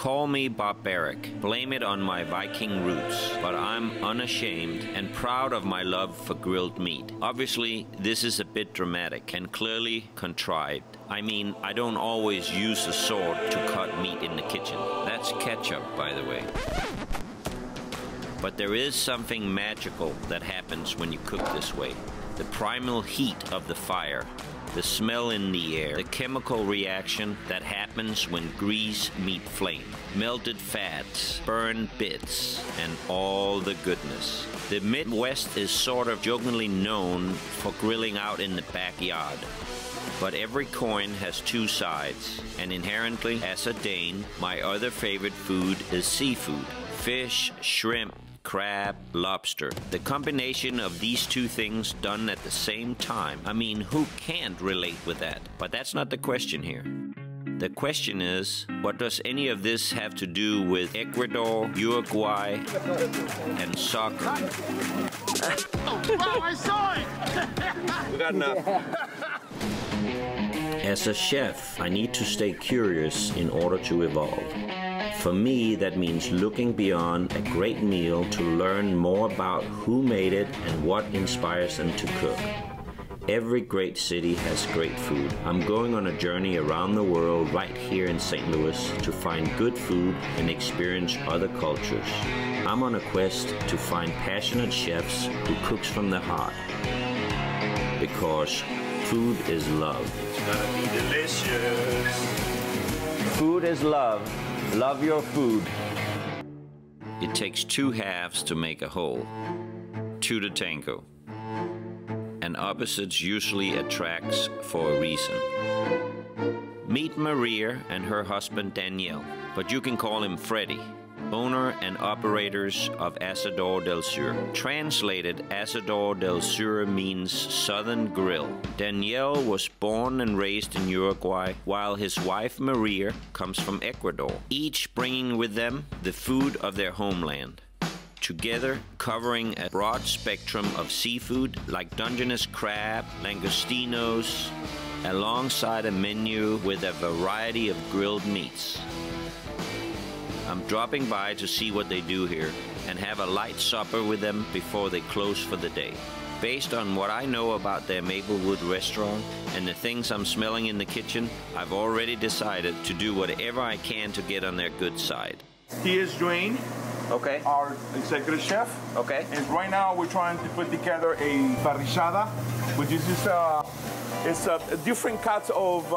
Call me barbaric, blame it on my Viking roots, but I'm unashamed and proud of my love for grilled meat. Obviously, this is a bit dramatic and clearly contrived. I mean, I don't always use a sword to cut meat in the kitchen. That's ketchup, by the way. But there is something magical that happens when you cook this way. The primal heat of the fire, the smell in the air, the chemical reaction that happens when grease meet flame, melted fats, burned bits, and all the goodness. The Midwest is sort of jokingly known for grilling out in the backyard. But every coin has two sides, and inherently, as a Dane, my other favorite food is seafood. Fish, shrimp, crab, lobster. The combination of these two things done at the same time. I mean, who can't relate with that? But that's not the question here. The question is, what does any of this have to do with Ecuador, Uruguay, and soccer? Oh, wow, I saw it! We got enough. As a chef, I need to stay curious in order to evolve. For me, that means looking beyond a great meal to learn more about who made it and what inspires them to cook. Every great city has great food. I'm going on a journey around the world right here in St. Louis to find good food and experience other cultures. I'm on a quest to find passionate chefs who cooks from the heart. Because food is love. It's gonna be delicious. Food is love. Love your food. It takes two halves to make a whole. Two to tango. And opposites usually attracts for a reason. Meet Maria and her husband Daniel, but you can call him Freddy. Owner and operators of Asador Del Sur. Translated, Asador Del Sur means Southern Grill. Danielle was born and raised in Uruguay, while his wife Maria comes from Ecuador, each bringing with them the food of their homeland. Together, covering a broad spectrum of seafood like Dungeness crab, langostinos, alongside a menu with a variety of grilled meats. I'm dropping by to see what they do here and have a light supper with them before they close for the day. Based on what I know about their Maplewood restaurant and the things I'm smelling in the kitchen, I've already decided to do whatever I can to get on their good side. He is Dwayne, Okay. our executive chef. Okay. And right now we're trying to put together a parrillada, which is just different cuts of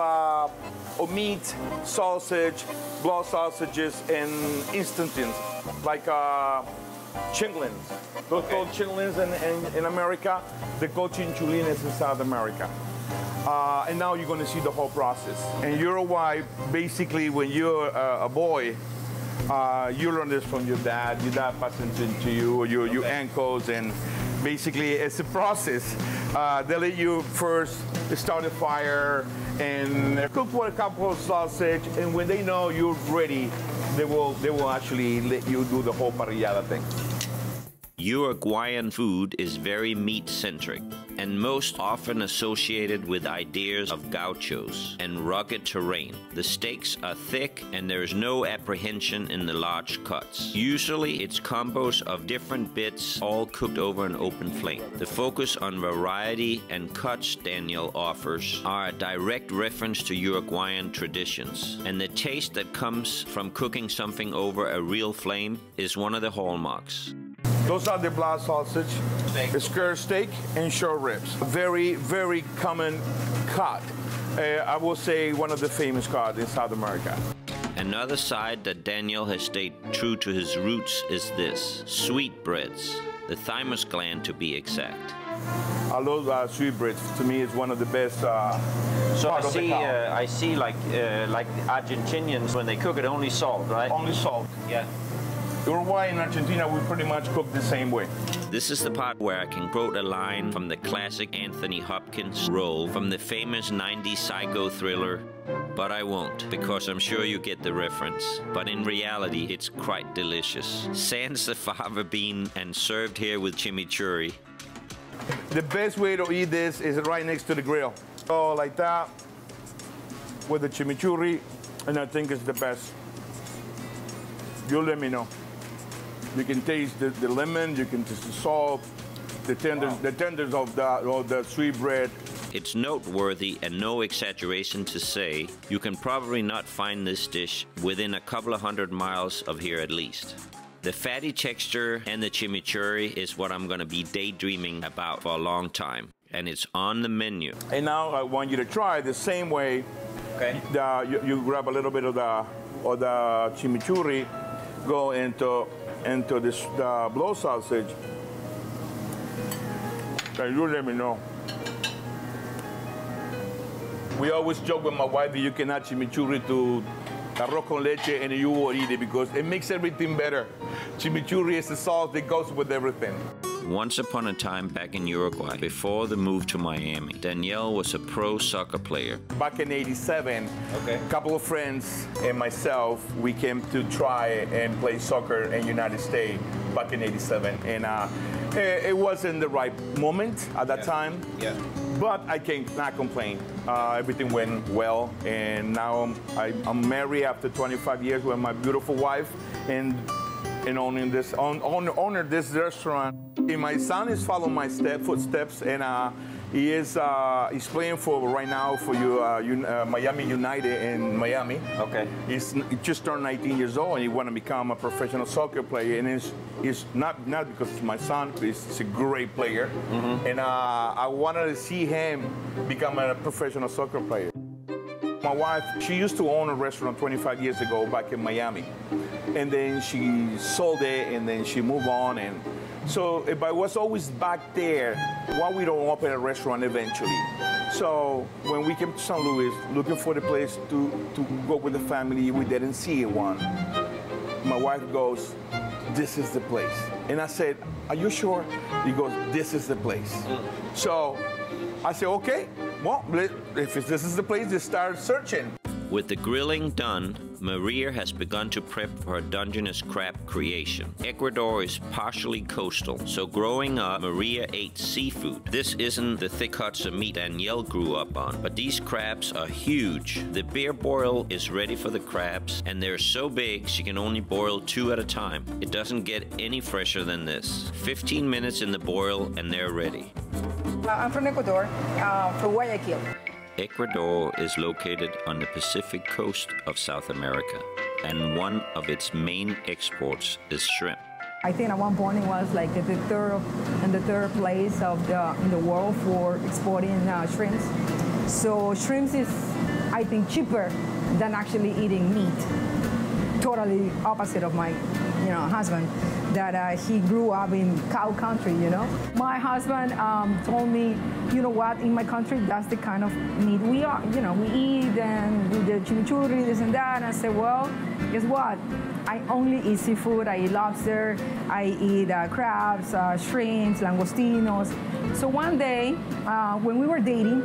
meat, sausage, blood sausages, and instantins, like chitlins. Those called chitlins in America. They're called chinchulines in South America. And now you're going to see the whole process. In Uruguay, basically, when you're a boy, you learn this from your dad. Your dad passes it to you, or your uncles, and basically it's a process. They let you first start a fire and cook for a couple of sausage, and when they know you're ready, they will actually let you do the whole parrillada thing. Uruguayan food is very meat-centric and most often associated with ideas of gauchos and rugged terrain. The steaks are thick and there is no apprehension in the large cuts. Usually it's combos of different bits all cooked over an open flame. The focus on variety and cuts Daniel offers are a direct reference to Uruguayan traditions, and the taste that comes from cooking something over a real flame is one of the hallmarks. Those are the blood sausage, the skirt steak, and short ribs. Very, very common cut. I will say one of the famous cuts in South America. Another side that Daniel has stayed true to his roots is this: sweetbreads, the thymus gland to be exact. I love sweetbreads. To me, it's one of the best. So I see like Argentinians, when they cook it, only salt, right? Only salt. Yeah. Uruguay and Argentina, we pretty much cook the same way. This is the part where I can quote a line from the classic Anthony Hopkins role from the famous 90s psycho thriller, but I won't, because I'm sure you get the reference. But in reality, it's quite delicious. Sans the fava bean and served here with chimichurri. The best way to eat this is right next to the grill. So like that, with the chimichurri, and I think it's the best. you let me know. You can taste the lemon, you can taste the salt, the tenders of the sweet bread. It's noteworthy and no exaggeration to say you can probably not find this dish within a couple of 100 miles of here at least. The fatty texture and the chimichurri is what I'm gonna be daydreaming about for a long time, and it's on the menu. And now I want you to try the same way. Okay. You grab a little bit of the chimichurri, go into the blow sausage. And you let me know. We always joke with my wife that you can add chimichurri to arroz con leche and you will eat it because it makes everything better. Chimichurri is the sauce that goes with everything. Once upon a time back in Uruguay, before the move to Miami, Danielle was a pro soccer player. Back in '87, okay, a couple of friends and myself, we came to try and play soccer in the United States back in '87. And it wasn't the right moment at that time. Yeah. But I cannot complain. Everything went well, and now I'm married after 25 years with my beautiful wife, and owning this restaurant. And my son is following my footsteps, and he's playing for right now for Miami United in Miami. Okay. He just turned 19 years old, and he want to become a professional soccer player. And it's not because it's my son, but he's a great player. Mm-hmm. And I wanted to see him become a professional soccer player. My wife, she used to own a restaurant 25 years ago back in Miami. And then she sold it, and then she moved on. And so if I was always back there, why we don't open a restaurant eventually? So when we came to St. Louis, looking for the place to go with the family, we didn't see one. My wife goes, "This is the place." And I said, "Are you sure?" He goes, "This is the place." So I said, "Okay, well, if this is the place, let's start searching." With the grilling done, Maria has begun to prep for her Dungeness crab creation. Ecuador is partially coastal, so growing up, Maria ate seafood. This isn't the thick cuts of meat Danielle grew up on, but these crabs are huge. The beer boil is ready for the crabs, and they're so big she can only boil 2 at a time. It doesn't get any fresher than this. 15 minutes in the boil, and they're ready. I'm from Ecuador, from Guayaquil. Ecuador is located on the Pacific coast of South America, and one of its main exports is shrimp. I think at one point it was like the third place in the world for exporting shrimps. So shrimps is, I think, cheaper than actually eating meat. Totally opposite of my, husband, that he grew up in cow country, My husband told me, you know what, in my country, that's the kind of meat we are. We eat and do the chimichurri, this and that. And I said, well, guess what? I only eat seafood. I eat lobster. I eat crabs, shrimps, langostinos. So one day, when we were dating,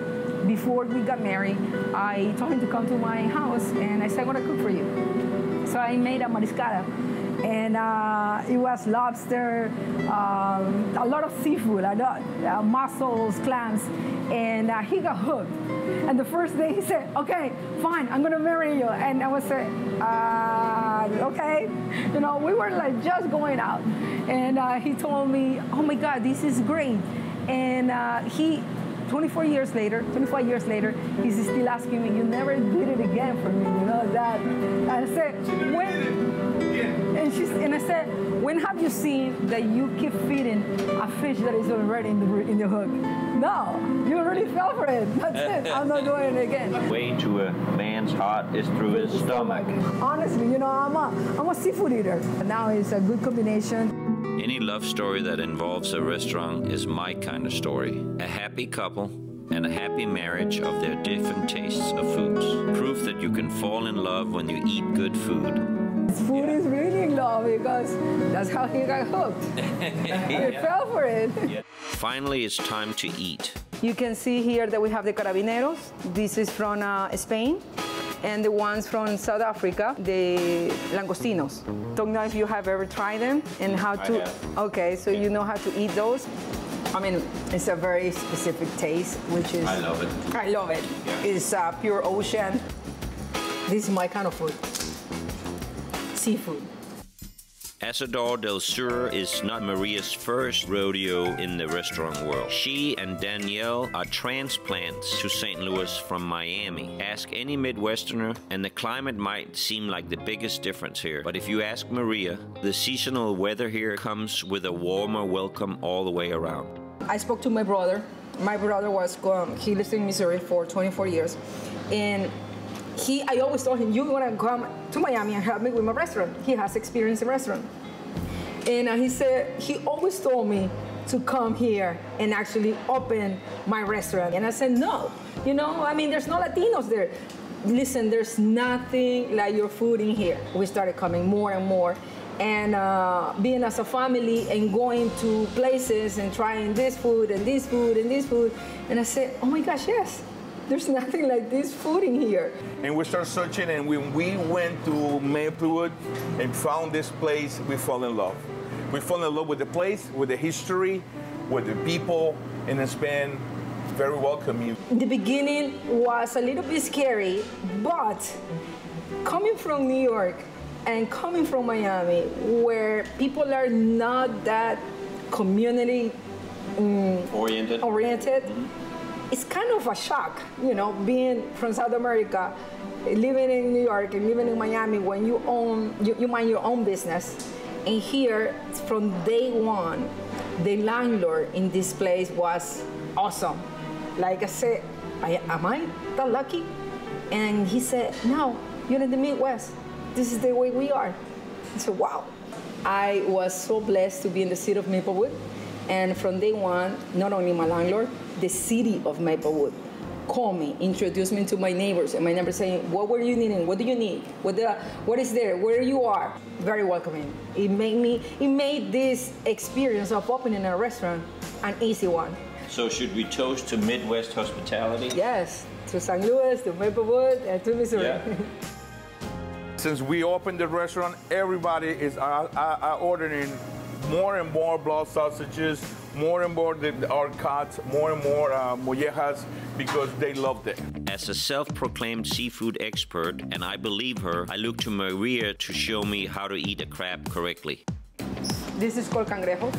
before we got married, I told him to come to my house, and I said, I'm gonna cook for you. So I made a mariscada. And it was lobster, a lot of seafood, mussels, clams, and he got hooked. And the first day he said, okay, fine, I'm gonna marry you. And I was like, okay. We were like just going out. And he told me, oh my God, this is great. And 25 years later, he's still asking me, you never did it again for me, that. And I said, when? And I said, when have you seen that you keep feeding a fish that is already in the hook? No, you already fell for it. That's it. I'm not doing it again. The way to a man's heart is through his stomach. Honestly, I'm a seafood eater. Now it's a good combination. Any love story that involves a restaurant is my kind of story. A happy couple and a happy marriage of their different tastes of foods. Proof that you can fall in love when you eat good food. Food is really in love because that's how he got hooked. He fell for it. Yeah. Finally, it's time to eat. You can see here that we have the carabineros. This is from Spain. And the ones from South Africa, the langostinos. Don't know if you have ever tried them and how to. I have. Okay, so you know how to eat those. I mean, it's a very specific taste, which is. I love it. I love it. Yeah. It's pure ocean. This is my kind of food. Seafood. Asador Del Sur is not Maria's first rodeo in the restaurant world. She and Danielle are transplants to St. Louis from Miami. Ask any Midwesterner, and the climate might seem like the biggest difference here. But if you ask Maria, the seasonal weather here comes with a warmer welcome all the way around. I spoke to my brother. My brother he lived in Missouri for 24 years. And I always told him, you're gonna come to Miami and help me with my restaurant. He has experience in restaurant. And he always told me to come here and actually open my restaurant. And I said, no, there's no Latinos there. Listen, there's nothing like your food in here. We started coming more and more. And being as a family and going to places and trying this food and this food and this food. And I said, oh my gosh, yes. There's nothing like this food in here. And we started searching, and when we went to Maplewood and found this place, we fell in love. We fell in love with the place, with the history, with the people, and it's been very welcoming. The beginning was a little bit scary, but coming from New York and coming from Miami, where people are not that community oriented. It's kind of a shock, being from South America, living in New York and living in Miami when you mind your own business. And here, from day one, the landlord in this place was awesome. Like I said, am I that lucky? And he said, no, you're in the Midwest. This is the way we are. I said, wow. I was so blessed to be in the city of Maplewood. And from day one, not only my landlord, the city of Maplewood called me, introduced me to my neighbors, and my neighbors saying, what were you needing? What do you need? What is there? Where you are? Very welcoming. It made this experience of opening a restaurant an easy one. So should we toast to Midwest hospitality? Yes, to St. Louis, to Maplewood, and to Missouri. Yeah. Since we opened the restaurant, everybody is ordering more and more blood sausages, more and more our cuts, more and more mollejas, because they loved it. As a self-proclaimed seafood expert, and I believe her, I look to Maria to show me how to eat a crab correctly. This is called cangrejo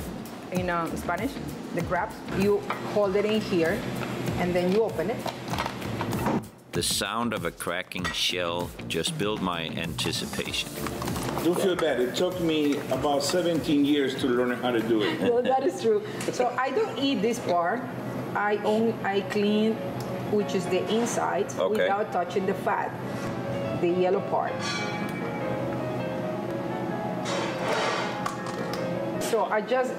in Spanish, the crabs. You hold it in here, and then you open it. The sound of a cracking shell just built my anticipation. Don't feel bad. It took me about 17 years to learn how to do it. Well, that is true. So I don't eat this part. I clean, which is the inside, without touching the fat, the yellow part. So I just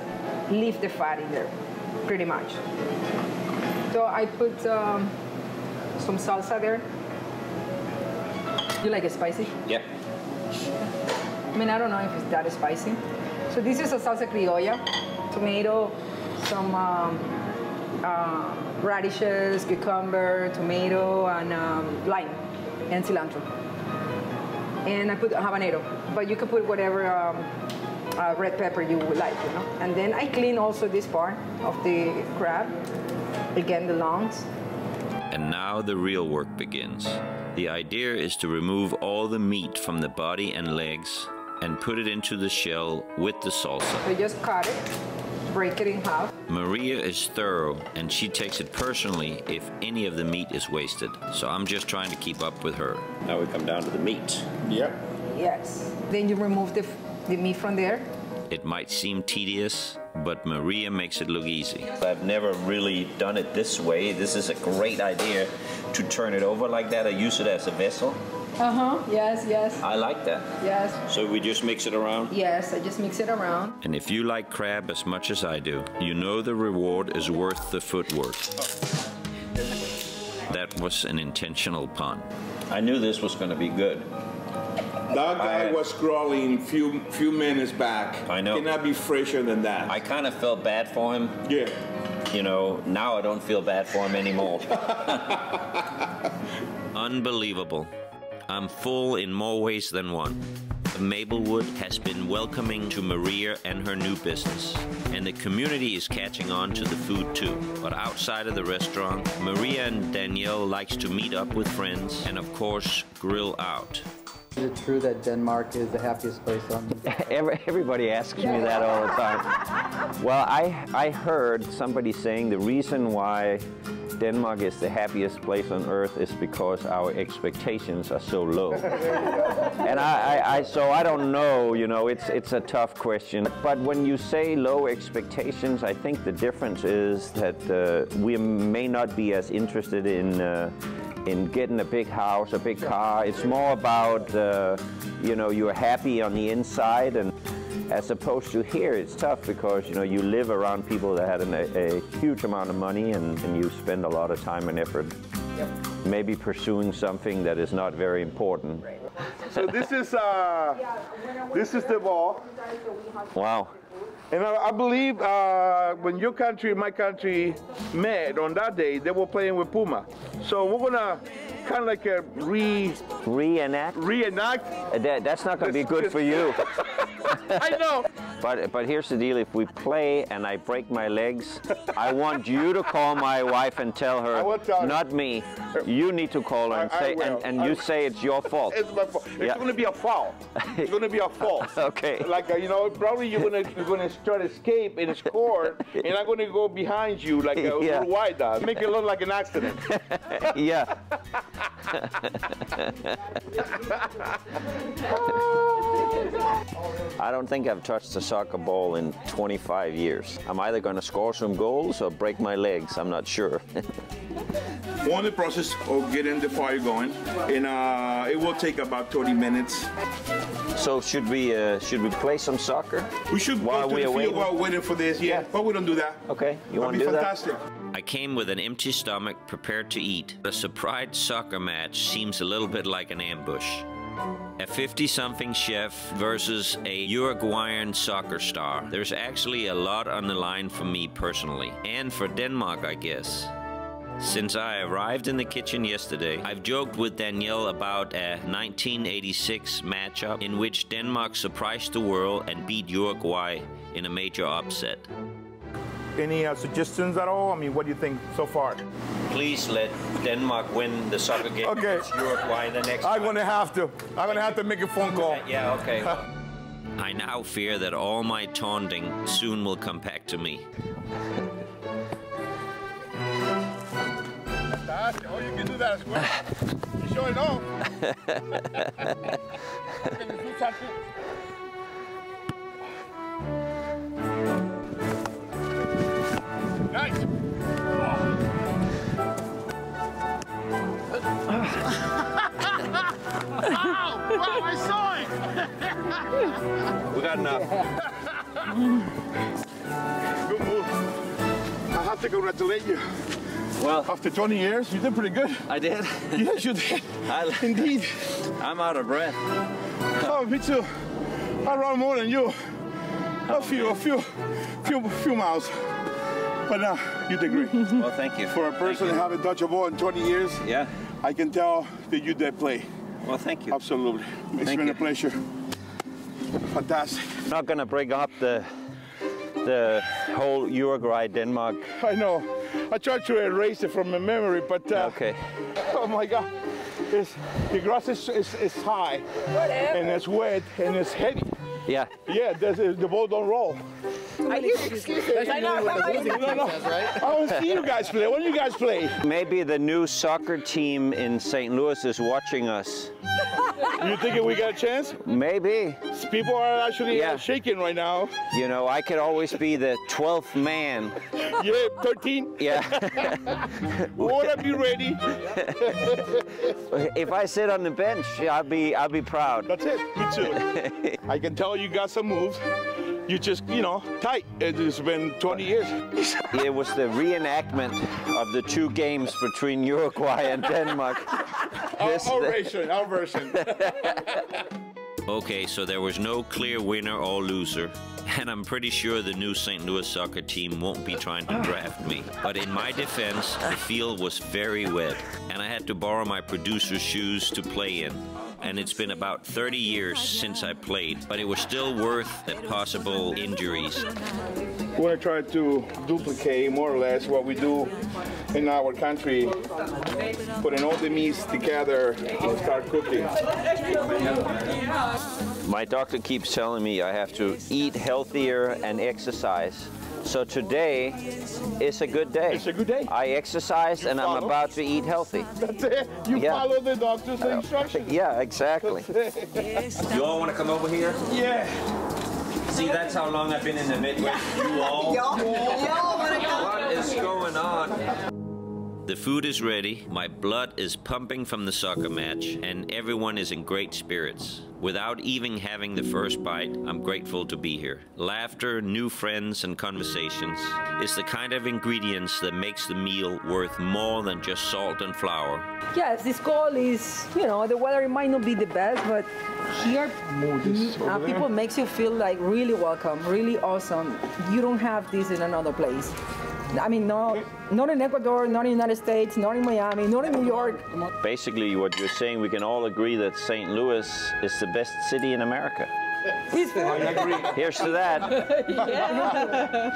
leave the fat in there, pretty much. So I put some salsa there. You like it spicy? Yeah. I mean, I don't know if it's that spicy. So this is a salsa criolla, tomato, some radishes, cucumber, tomato, and lime, and cilantro. And I put habanero, but you can put whatever red pepper you would like, And then I clean also this part of the crab, again, the lungs. And now the real work begins. The idea is to remove all the meat from the body and legs and put it into the shell with the salsa. So just cut it, break it in half. Maria is thorough, and she takes it personally if any of the meat is wasted. So I'm just trying to keep up with her. Now we come down to the meat. Yep. Yes. Then you remove the meat from there. It might seem tedious, but Maria makes it look easy. I've never really done it this way. This is a great idea to turn it over like that. I use it as a vessel. Yes, yes. I like that. Yes. So we just mix it around? Yes, I just mix it around. And if you like crab as much as I do, you know the reward is worth the footwork. That was an intentional pun. I knew this was going to be good. That guy was crawling few minutes back. I know. Cannot be fresher than that. I kind of felt bad for him. Yeah. Now I don't feel bad for him anymore. Unbelievable. I'm full in more ways than one. Maplewood has been welcoming to Maria and her new business, and the community is catching on to the food too. But outside of the restaurant, Maria and Danielle likes to meet up with friends and of course grill out. Is it true that Denmark is the happiest place on earth? Everybody asks me that all the time. Well, I heard somebody saying the reason why Denmark is the happiest place on earth is because our expectations are so low. And so I don't know, you know, it's a tough question. But when you say low expectations, I think the difference is that we may not be as interested in getting a big house, a big car. It's more about, you know, you're happy on the inside, and as opposed to here, it's tough because, you know, you live around people that have a huge amount of money, and you spend a lot of time and effort maybe pursuing something that is not very important. So this is the ball. Wow. And I believe when your country and my country met on that day, they were playing with Puma. So we're gonna kind of like a reenact. That's not gonna be good for you. I know. But here's the deal: if we play and I break my legs, I want you to call my wife and tell her, not me. You need to call her and say, and you say it's your fault. It's my fault. It's gonna be a foul. It's gonna be a fault. Okay. Like you know, probably you're gonna try to escape and score, and I'm gonna go behind you like Uraguay does. Make it look like an accident. Yeah. I don't think I've touched a soccer ball in 25 years. I'm either going to score some goals or break my legs. I'm not sure. We're in the process of getting the fire going, and it will take about 30 minutes. So should we play some soccer? We should while go to the field while waiting for this. Yeah, but we don't do that. Okay, you want to do fantastic. that? I came with an empty stomach, prepared to eat. A surprise soccer match seems a little bit like an ambush. A 50-something chef versus a Uruguayan soccer star. There's actually a lot on the line for me personally, and for Denmark, I guess. Since I arrived in the kitchen yesterday, I've joked with Danielle about a 1986 matchup in which Denmark surprised the world and beat Uruguay in a major upset. Any suggestions at all? I mean, what do you think so far? Please let Denmark win the soccer game against Uruguay in the next I'm gonna have to make a phone call. Yeah, okay. I now fear that all my taunting soon will come back to me. Oh, you can do that as well. You sure enough. Nice. Wow, I saw it. We got enough. Good move. I have to congratulate you. Well, after 20 years, you did pretty good. I did. Yes, you did. Indeed. I'm out of breath. Oh, me too. I run more than you. A few miles. But you did great. Well, thank you. For a person who haven't touched a ball in 20 years, yeah, I can tell that you did play. Well, thank you. Absolutely. It's been a pleasure. Fantastic. I'm not going to break up the whole Uruguay-Denmark. I know. I tried to erase it from my memory, but okay. Oh my God, the grass is high, and it's wet, and it's heavy. Yeah. Yeah, the ball don't roll. I hear excuses. I know. I want to see you guys play. When you guys play? Maybe the new soccer team in St. Louis is watching us. You thinking we got a chance? Maybe. People are actually shaking right now. You know, I could always be the 12th man. Yeah, 13? Yeah. Wanna be ready? If I sit on the bench, I'll be proud. That's it. Me too. I can tell you got some moves. You just, you know, tight. It's been 20 years. It was the reenactment of the two games between Uruguay and Denmark. Our version. Okay, so there was no clear winner or loser. And I'm pretty sure the new St. Louis soccer team won't be trying to draft me. But in my defense, the field was very wet, and I had to borrow my producer's shoes to play in. And it's been about 30 years since I played, but it was still worth the possible injuries. We're going to try to duplicate more or less what we do in our country putting all the meats together and start cooking. My doctor keeps telling me I have to eat healthier and exercise. So today is a good day. It's a good day. I exercised and I'm about to eat healthy. That's it. You follow the doctor's instructions. Yeah, exactly. You all want to come over here? Yeah. See, that's how long I've been in the Midwest. You all? What is going on? The food is ready, my blood is pumping from the soccer match, and everyone is in great spirits. Without even having the first bite, I'm grateful to be here. Laughter, new friends, and conversations is the kind of ingredients that makes the meal worth more than just salt and flour. Yes, this call is, you know, the weather might not be the best, but here people makes you feel like really welcome, really awesome. You don't have this in another place. I mean, not in Ecuador, not in the United States, not in Miami, not in New York. Basically, what you're saying, we can all agree that St. Louis is the best city in America. I agree. Here's to that.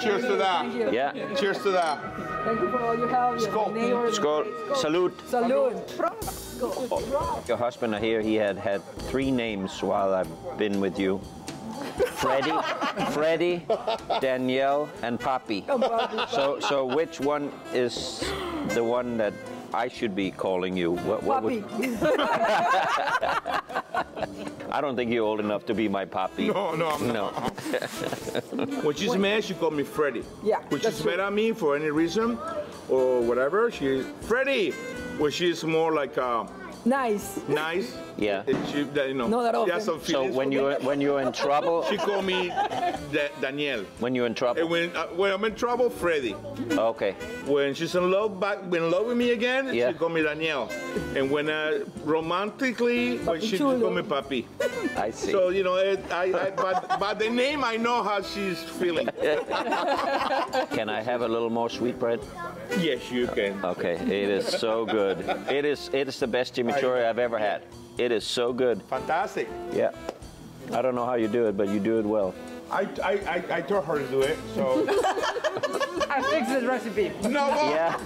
Cheers to that. Yeah. Cheers to that. Thank you for all your help. Skål. Skål. Salud. Salud. Your husband here, he had 3 names while I've been with you. Freddie, Danielle, and Papi. So which one is the one that I should be calling you? Papi. I don't think you're old enough to be my Papi. No, I'm not. When she's mad, she called me Freddie. Yeah. When she's mad at me for any reason or whatever, she's Freddie. When she's more like Nice. Yeah. She, you know, not that often. she has some So feelings when you're in trouble, she called me Danielle. When you're in trouble. And when I'm in trouble, Freddie. Okay. When she's in love with me again, Yeah. she called me Danielle. And when romantically, when she called me Papi. I see. So you know, by the name, I know how she's feeling. Can I have a little more sweetbread? Yes, you can. Okay, it is so good. It is the best chimichurri I've ever had. It is so good. Fantastic. Yeah. I don't know how you do it, but you do it well. I told her to do it, so. I fixed the recipe. No, well, Yeah.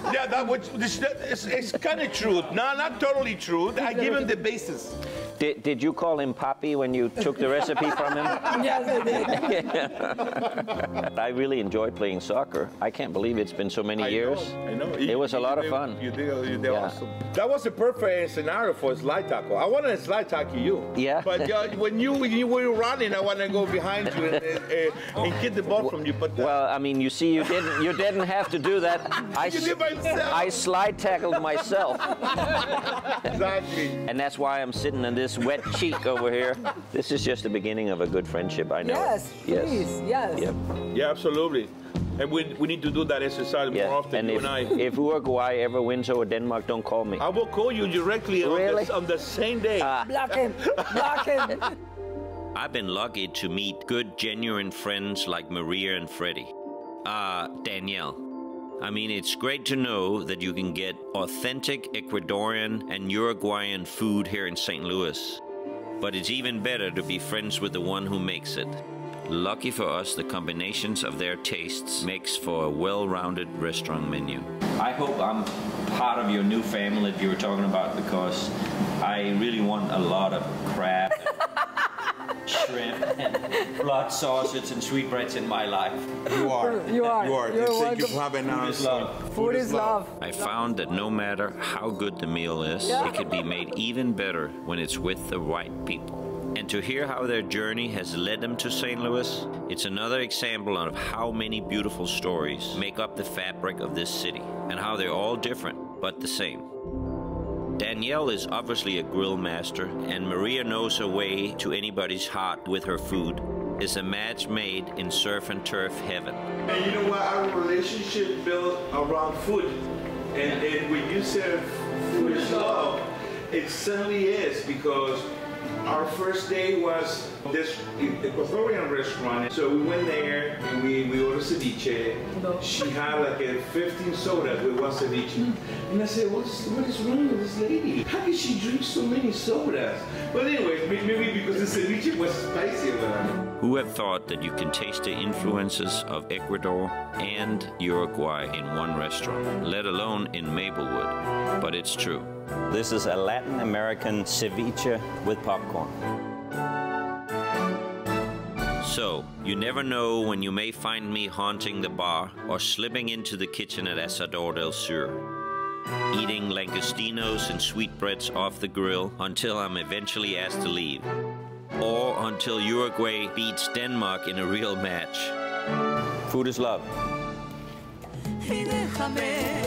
it's kind of true. No, not totally true. I give him the basis. Did you call him Papi when you took the recipe from him? Yes, I did. I really enjoy playing soccer. I can't believe it's been so many years. I know. It was a lot of fun. You did awesome. That was a perfect scenario for a slide tackle. I wanted to slide tackle you. Yeah. But when you were running, I wanted to go behind you and get the ball from you. But Well, I mean, you see, you didn't have to do that. you did myself. I slide tackled myself. Exactly. And that's why I'm sitting in this wet cheek over here. This is just the beginning of a good friendship, I know. Yes, please, yes. Yep. Yeah, absolutely. And we need to do that exercise more often, and you and I. if Uruguay ever wins over Denmark, don't call me. I will call you directly on the same day. Block him. Block him. I've been lucky to meet good, genuine friends like Maria and Freddie. Danielle. I mean, it's great to know that you can get authentic Ecuadorian and Uruguayan food here in St. Louis. But it's even better to be friends with the one who makes it. Lucky for us, the combinations of their tastes makes for a well-rounded restaurant menu. I hope I'm part of your new family that you were talking about, because I really want a lot of crab, shrimp, and blood sausage and sweetbreads in my life. You are. You are. You're Thank you welcome. for having us. Food is love. I found that no matter how good the meal is, it can be made even better when it's with the right people. And to hear how their journey has led them to St. Louis, it's another example of how many beautiful stories make up the fabric of this city, and how they're all different, but the same. Danielle is obviously a grill master, and Maria knows her way to anybody's heart with her food. It's a match made in surf and turf heaven. And you know what? Our relationship built around food. And when you said food is love, it certainly is, because our first day was this Ecuadorian restaurant. So we went there and we ordered ceviche. She had like 15 sodas with one ceviche. And I said, what is wrong with this lady? How can she drink so many sodas? But anyway, maybe because the ceviche was spicy or whatever. Who have thought that you can taste the influences of Ecuador and Uruguay in one restaurant, let alone in Maplewood? But it's true. This is a Latin American ceviche with popcorn. So, you never know when you may find me haunting the bar or slipping into the kitchen at Asador Del Sur, eating langostinos and sweetbreads off the grill until I'm eventually asked to leave, or until Uruguay beats Denmark in a real match. Food is love. Y déjame,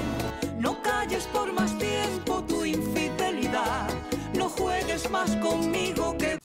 no calles por más tiempo tu infidelidad, no juegues más conmigo.